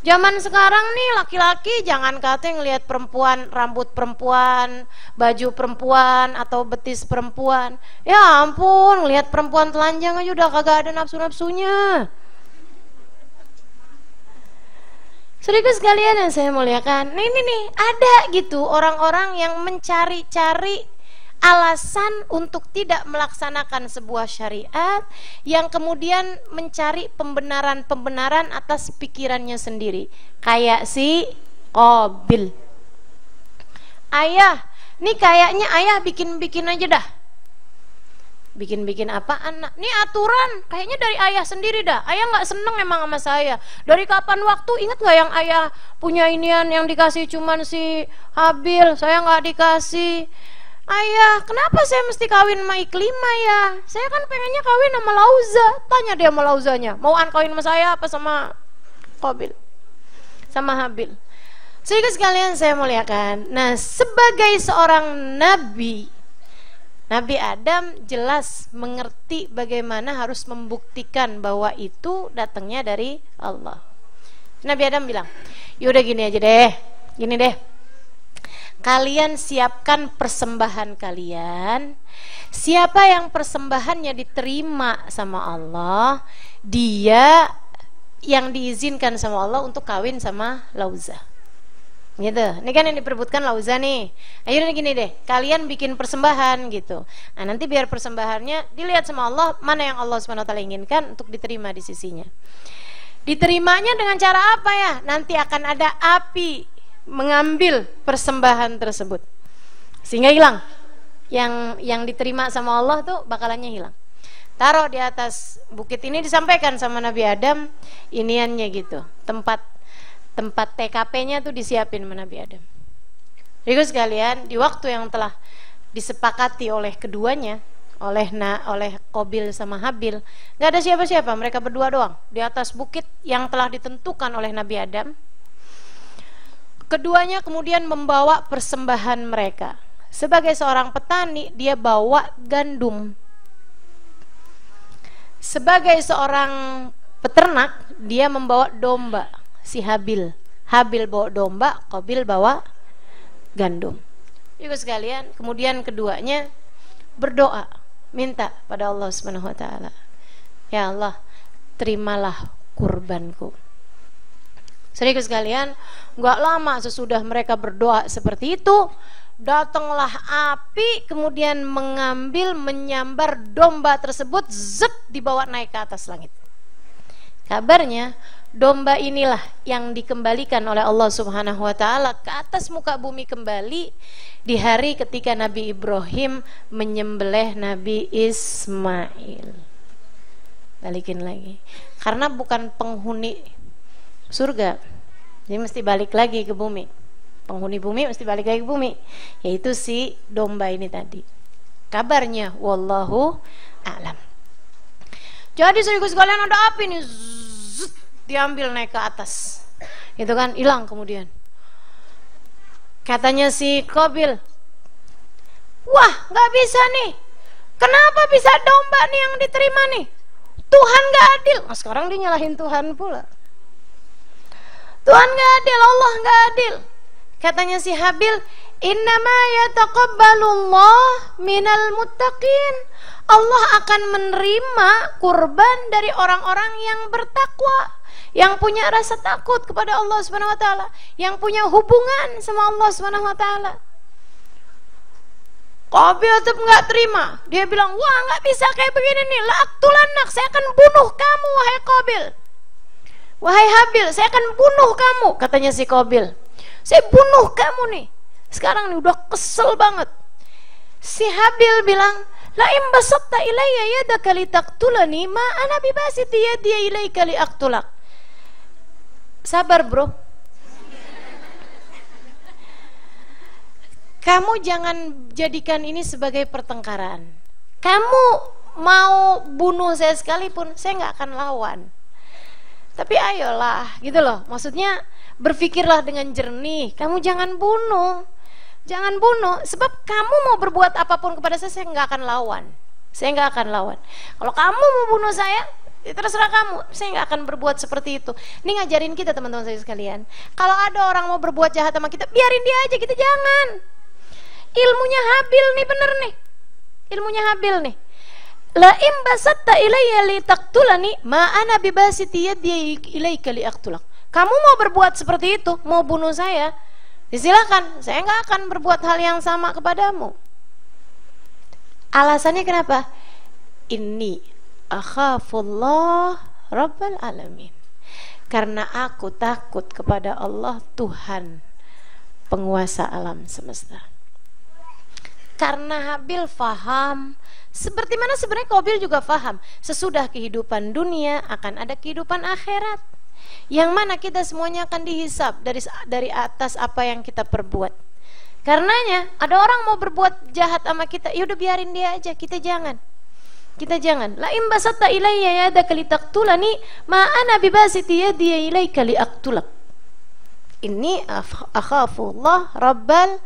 Zaman sekarang nih laki-laki jangan katanya ngelihat perempuan, rambut perempuan, baju perempuan atau betis perempuan. Ya ampun, ngelihat perempuan telanjang aja udah kagak ada nafsu-nafsunya. Saudara sekalian yang saya muliakan, nah ini nih ada gitu orang-orang yang mencari-cari alasan untuk tidak melaksanakan sebuah syariat, yang kemudian mencari pembenaran-pembenaran atas pikirannya sendiri. Kayak si Qabil. Ayah, nih kayaknya ayah bikin-bikin aja dah. Bikin-bikin apaan? Nih aturan kayaknya dari ayah sendiri dah. Ayah nggak seneng emang sama saya. Dari kapan waktu, ingat nggak yang ayah punya inian yang dikasih cuman si Habil, saya nggak dikasih. Ayah, kenapa saya mesti kawin sama Iklimah ya? Saya kan pengennya kawin sama Lauza. Tanya dia sama Lauzanya, mau kawin sama saya apa sama Qabil? Sama Habil. Sehingga sekalian saya muliakan. Nah, sebagai seorang nabi, Nabi Adam jelas mengerti bagaimana harus membuktikan bahwa itu datangnya dari Allah. Nabi Adam bilang, yaudah gini aja deh, gini deh, kalian siapkan persembahan kalian. Siapa yang persembahannya diterima sama Allah, dia yang diizinkan sama Allah untuk kawin sama Lauza. Gitu. Ini kan yang diperebutkan Lauza nih. Ayo gini deh, kalian bikin persembahan gitu. Nah, nanti biar persembahannya dilihat sama Allah mana yang Allah SWT inginkan untuk diterima di sisinya. Diterimanya dengan cara apa ya? Nanti akan ada api mengambil persembahan tersebut sehingga hilang. Yang diterima sama Allah tuh bakalannya hilang. Taruh di atas bukit ini, disampaikan sama Nabi Adam iniannya gitu, tempat TKP-nya tuh disiapin sama Nabi Adam. Jadi sekalian, di waktu yang telah disepakati oleh keduanya, oleh Qabil sama Habil, nggak ada siapa-siapa, mereka berdua doang di atas bukit yang telah ditentukan oleh Nabi Adam. Keduanya kemudian membawa persembahan mereka. Sebagai seorang petani, dia bawa gandum. Sebagai seorang peternak, dia membawa domba. Si Habil bawa domba, Qabil bawa gandum. Ibu sekalian, kemudian keduanya berdoa, minta pada Allah Subhanahu wa taala, ya Allah, terimalah kurbanku. Saudara sekalian, enggak lama sesudah mereka berdoa seperti itu, datanglah api kemudian menyambar domba tersebut, dibawa naik ke atas langit. Kabarnya domba inilah yang dikembalikan oleh Allah Subhanahu wa taala ke atas muka bumi kembali di hari ketika Nabi Ibrahim menyembelih Nabi Ismail. Balikin lagi. Karena bukan penghuni surga, jadi mesti balik lagi ke bumi. Penghuni bumi mesti balik lagi ke bumi, yaitu si domba ini tadi. Kabarnya wallahu a'lam. Jadi saudaraku sekalian, ada api nih, zzz, diambil naik ke atas, itu kan, hilang kemudian. Katanya si Qabil, wah nggak bisa nih, kenapa bisa domba nih yang diterima nih? Tuhan nggak adil. Nah, sekarang dia nyalahin Tuhan pula. Tuhan nggak adil, Allah nggak adil. Katanya si Habil, innama yataqabbalullah minal muttaqin. Allah akan menerima kurban dari orang-orang yang bertakwa, yang punya rasa takut kepada Allah Subhanahu wa taala, yang punya hubungan sama Allah Subhanahu wa taala. Qabil tetap nggak terima. Dia bilang, wah nggak bisa kayak begini nih. La'aqtulanak, saya akan bunuh kamu wahai Qabil. Wahai Habil, saya akan bunuh kamu. Katanya si Qabil, saya bunuh kamu nih. Sekarang nih udah kesel banget. Si Habil bilang, la in basatta ilayya yadaka litaqtulani ma ana bibasiti yadi ilayka liaqtulak. Sabar bro. Kamu jangan jadikan ini sebagai pertengkaran. Kamu mau bunuh saya sekalipun, saya nggak akan lawan. Tapi ayolah, gitu loh. Maksudnya berpikirlah dengan jernih. Kamu jangan bunuh, jangan bunuh. Sebab kamu mau berbuat apapun kepada saya nggak akan lawan. Saya nggak akan lawan. Kalau kamu mau bunuh saya, ya terserah kamu. Saya nggak akan berbuat seperti itu. Ini ngajarin kita teman-teman saya sekalian. Kalau ada orang mau berbuat jahat sama kita, biarin dia aja. Kita jangan. Ilmunya Habil nih, bener nih. Ilmunya Habil nih. La in basatta ilayya litaqtulani ma ana bibasiti yadi ilayka liaqtulak. Kamu mau berbuat seperti itu, mau bunuh saya, silakan. Saya nggak akan berbuat hal yang sama kepadamu. Alasannya kenapa? Inni akhafullah rabbal alamin. Karena aku takut kepada Allah, Tuhan penguasa alam semesta. Karena Habil faham, seperti mana sebenarnya Qabil juga faham, sesudah kehidupan dunia akan ada kehidupan akhirat, yang mana kita semuanya akan dihisab dari atas apa yang kita perbuat. Karenanya ada orang mau berbuat jahat sama kita, ya udah biarin dia aja, kita jangan. La in basatta ilayya yadaka litaqtulani ma ana bibasiti yadi ilayka liaqtulak. Inni akhafullah rabbal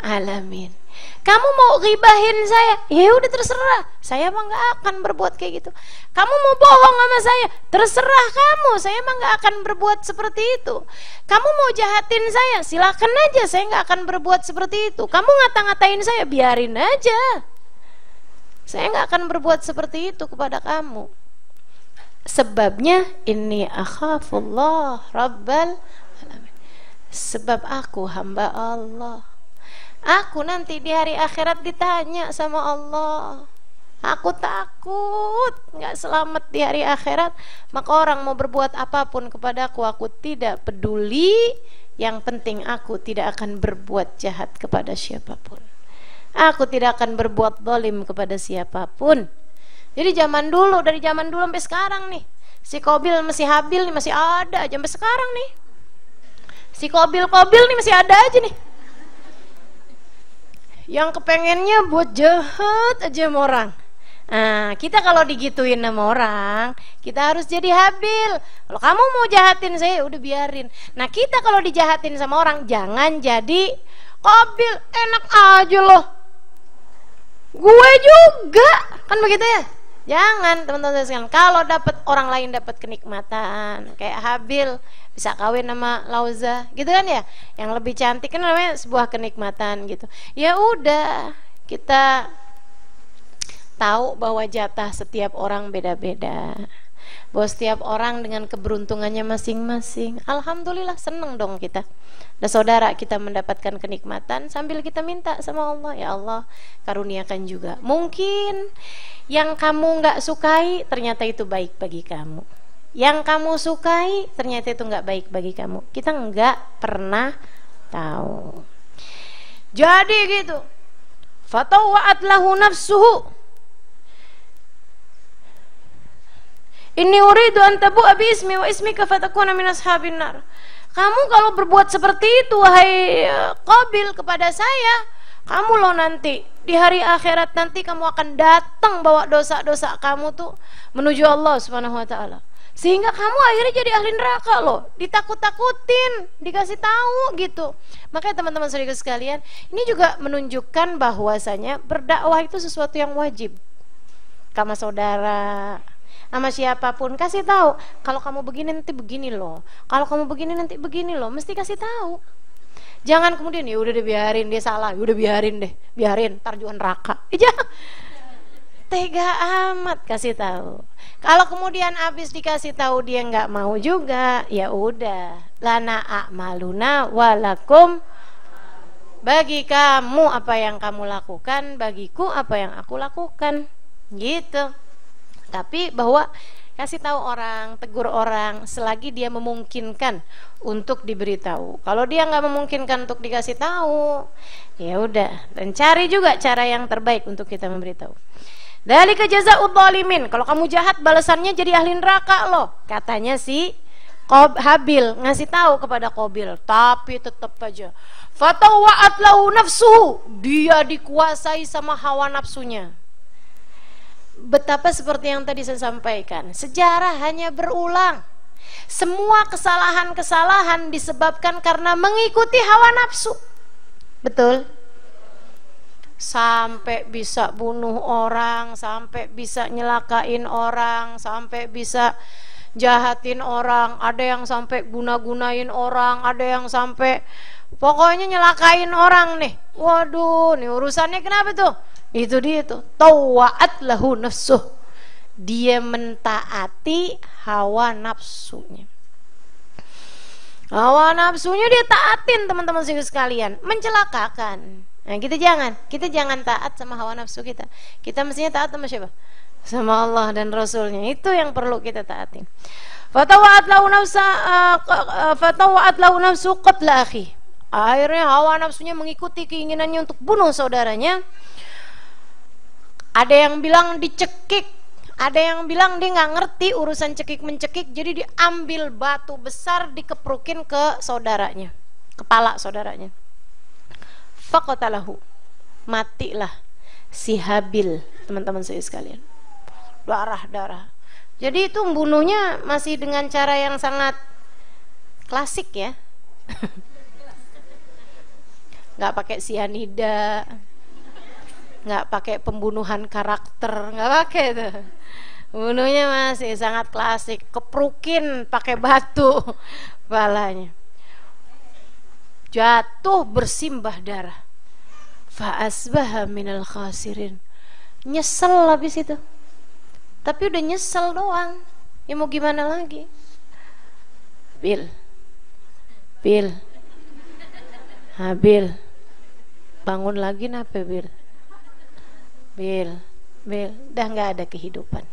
alamin. Kamu mau ghibahin saya, ya udah terserah. Saya mah nggak akan berbuat kayak gitu. Kamu mau bohong sama saya, terserah kamu. Saya mah nggak akan berbuat seperti itu. Kamu mau jahatin saya, silakan aja. Saya nggak akan berbuat seperti itu. Kamu ngata-ngatain saya, biarin aja. Saya nggak akan berbuat seperti itu kepada kamu. Sebabnya inni akhafullah rabbal alamin. Sebab aku hamba Allah. Aku nanti di hari akhirat ditanya sama Allah. Aku takut nggak selamat di hari akhirat. Maka orang mau berbuat apapun kepadaku, aku tidak peduli. Yang penting aku tidak akan berbuat jahat kepada siapapun. Aku tidak akan berbuat zalim kepada siapapun. Jadi dari zaman dulu sampai sekarang nih, si Qabil masih Habil nih masih ada aja sampai sekarang nih. Si Qabil nih masih ada aja nih. Yang kepengennya buat jahat aja sama orang. Nah, kita kalau digituin sama orang, kita harus jadi Habil. Kalau kamu mau jahatin saya, udah biarin. Nah, kita kalau dijahatin sama orang, jangan jadi Qabil. Enak aja loh, gue juga, kan begitu ya. Jangan teman-teman sekalian. Kalau dapat orang lain dapat kenikmatan, kayak Habil bisa kawin sama Lauza, gitu kan ya, yang lebih cantik, kan namanya sebuah kenikmatan gitu. Ya udah, kita tahu bahwa jatah setiap orang beda-beda, bahwa setiap orang dengan keberuntungannya masing-masing. Alhamdulillah, seneng dong kita. Dan saudara kita mendapatkan kenikmatan sambil kita minta sama Allah, ya Allah karuniakan juga. Mungkin yang kamu nggak sukai ternyata itu baik bagi kamu. yang kamu sukai ternyata itu nggak baik bagi kamu. Kita nggak pernah tahu. Jadi gitu. Fatawa'at lahu nafsuhu. Inni uridu an tabu'a bi ismi wa ismika fatakuna min ashabin nar. Kamu kalau berbuat seperti itu wahai Qabil kepada saya, kamu loh nanti di hari akhirat nanti kamu akan datang bawa dosa-dosa kamu tuh menuju Allah Subhanahu wa taala. Sehingga kamu akhirnya jadi ahli neraka loh, ditakut-takutin, dikasih tahu gitu. Makanya teman-teman saudara sekalian, ini juga menunjukkan bahwasanya berdakwah itu sesuatu yang wajib. Sama saudara, sama siapapun kasih tahu, kalau kamu begini nanti begini loh, kalau kamu begini nanti begini loh, mesti kasih tahu. Jangan kemudian ya udah deh biarin dia salah, udah biarin deh, biarin ntar juga neraka. Tega amat kasih tahu. Kalau kemudian habis dikasih tahu dia nggak mau juga, ya udah. Lana a'maluna walakum, bagi kamu apa yang kamu lakukan, bagiku apa yang aku lakukan, gitu. Tapi bahwa kasih tahu orang, tegur orang selagi dia memungkinkan untuk diberitahu. Kalau dia nggak memungkinkan untuk dikasih tahu, ya udah. Dan cari juga cara yang terbaik untuk kita memberitahu. Dzalika jazaa'udz dzalimin. Kalau kamu jahat balasannya jadi ahli neraka loh, katanya si Habil ngasih tahu kepada Qabil. Tapi tetap aja fatawa'at lahu nafsuhu, dia dikuasai sama hawa nafsunya. Betapa seperti yang tadi saya sampaikan, sejarah hanya berulang. Semua kesalahan-kesalahan disebabkan karena mengikuti hawa nafsu. Betul? Sampai bisa bunuh orang, sampai bisa nyelakain orang, sampai bisa jahatin orang, ada yang sampai guna-gunain orang, ada yang sampai pokoknya nyelakain orang nih. Waduh, nih urusannya kenapa tuh? Itu dia tuh, tawa'at lahu nafsuh, dia mentaati hawa nafsunya. Hawa nafsunya dia taatin, teman-teman sekalian, mencelakakan. Nah, kita jangan taat sama hawa nafsu kita. Kita mestinya taat sama siapa? Sama Allah dan Rasulnya. Itu yang perlu kita taati. Fatawa'at lahu nafsu qatla akhi. Akhirnya hawa nafsunya mengikuti keinginannya untuk bunuh saudaranya. Ada yang bilang dicekik, ada yang bilang dia nggak ngerti urusan cekik mencekik, jadi diambil batu besar dikeprukin ke saudaranya, kepala saudaranya. Faqatalahu, matilah si Habil, teman-teman saya sekalian. Darah. Jadi itu membunuhnya masih dengan cara yang sangat klasik ya. Nggak pakai sianida, nggak pakai pembunuhan karakter, nggak pakai itu. Bunuhnya masih sangat klasik, keprukin pakai batu kepalanya. Jatuh bersimbah darah. Fa'asbaha minal khasirin. Nyesel habis itu. Tapi udah nyesel doang. Ya mau gimana lagi? Bil. Habil. Bangun lagi napa Bil? Bil. Dah nggak ada kehidupan.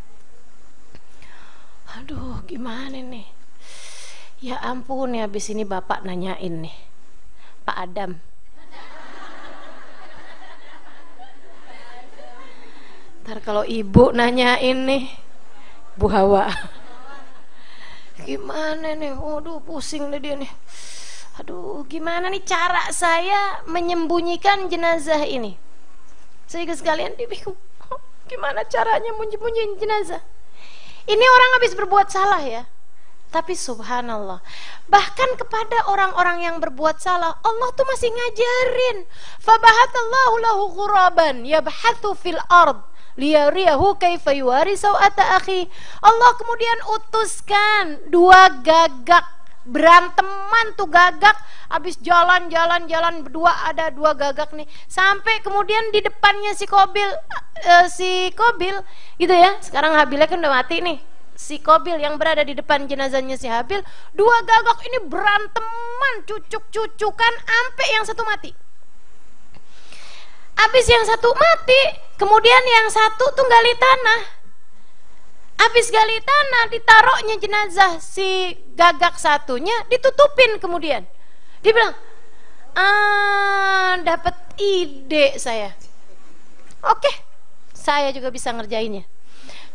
Aduh, gimana nih? Ya ampun, ya habis ini bapak nanyain nih. Pak Adam, ntar kalau ibu nanyain nih, Bu Hawa, gimana nih? Waduh, pusing deh dia nih. Aduh, gimana nih cara saya menyembunyikan jenazah ini? Sehingga sekalian dia bingung, gimana caranya menyembunyikan jenazah? Ini orang habis berbuat salah ya. Tapi subhanallah, bahkan kepada orang-orang yang berbuat salah, Allah tuh masih ngajarin. Fabahatallahu lahu ghuraban yabhathu fil ard liyariyahu kaifa yuwari sawata akhi. Allah kemudian utuskan dua gagak, beranteman tuh gagak, habis jalan berdua, ada dua gagak nih, sampai kemudian di depannya si Qabil gitu ya. Sekarang Habilnya kan udah mati nih. Si Qabil yang berada di depan jenazahnya si Habil, dua gagak ini beranteman, cucuk-cucukan, sampai yang satu mati. Habis yang satu mati, kemudian yang satu tuh gali tanah. Habis gali tanah, ditaruhnya jenazah si Gagak satunya, ditutupin kemudian. Dia bilang, dapat ide saya. Oke, saya juga bisa ngerjainnya.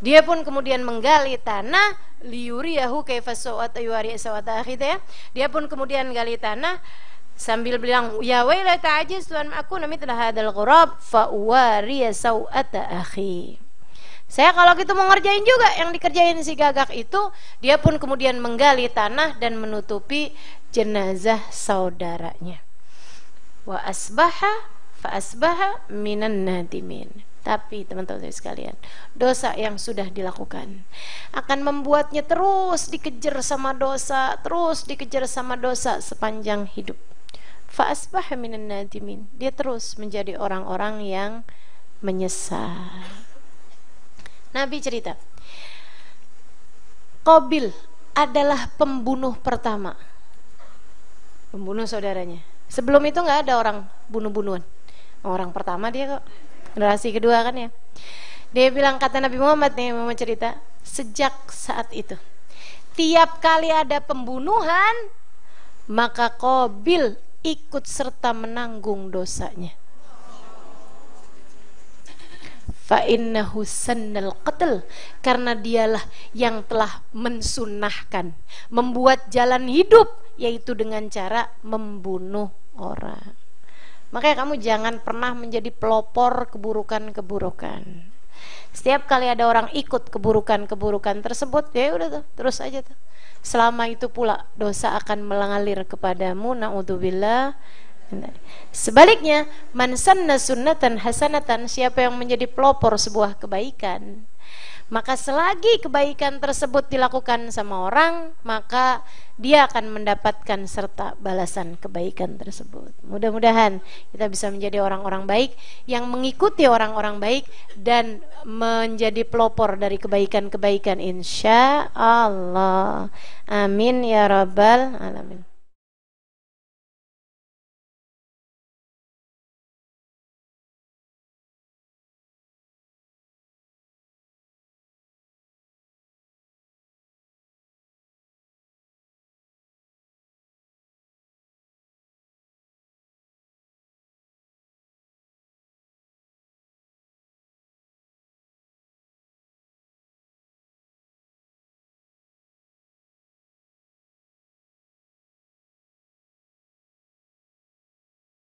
Dia pun kemudian menggali tanah, liyuriyahu kaifa sawata yuwari sawata akhi ya. Dia pun kemudian gali tanah sambil bilang, ya wailata ajiz tuan aku namit hadal ghurab fa uwari sawata akhi. Saya kalau gitu mau ngerjain juga yang dikerjain si Gagak itu. Dia pun kemudian menggali tanah dan menutupi jenazah saudaranya. Wa asbaha fa asbaha minan nadimin. Tapi teman-teman sekalian, dosa yang sudah dilakukan akan membuatnya terus dikejar sama dosa, terus dikejar sama dosa sepanjang hidup. Fa asbaha minan nadimin. Dia terus menjadi orang-orang yang menyesal. Nabi cerita, Qabil adalah pembunuh pertama, pembunuh saudaranya. Sebelum itu nggak ada orang bunuh-bunuhan. Orang pertama dia kok, generasi kedua kan ya. Dia bilang, kata Nabi Muhammad nih, Muhammad cerita, sejak saat itu tiap kali ada pembunuhan, maka Qabil ikut serta menanggung dosanya. Fa innahu sannal qatl, karena dialah yang telah mensunnahkan, membuat jalan hidup, yaitu dengan cara membunuh orang. Makanya kamu jangan pernah menjadi pelopor keburukan-keburukan. Setiap kali ada orang ikut keburukan-keburukan tersebut, ya udah tuh, terus aja tuh. Selama itu pula dosa akan mengalir kepadamu, naudzubillah. Sebaliknya, man sanna sunnatan hasanatan, siapa yang menjadi pelopor sebuah kebaikan, maka selagi kebaikan tersebut dilakukan sama orang, maka dia akan mendapatkan serta balasan kebaikan tersebut. Mudah-mudahan kita bisa menjadi orang-orang baik yang mengikuti orang-orang baik dan menjadi pelopor dari kebaikan-kebaikan, insya Allah. Amin ya rabbal alamin.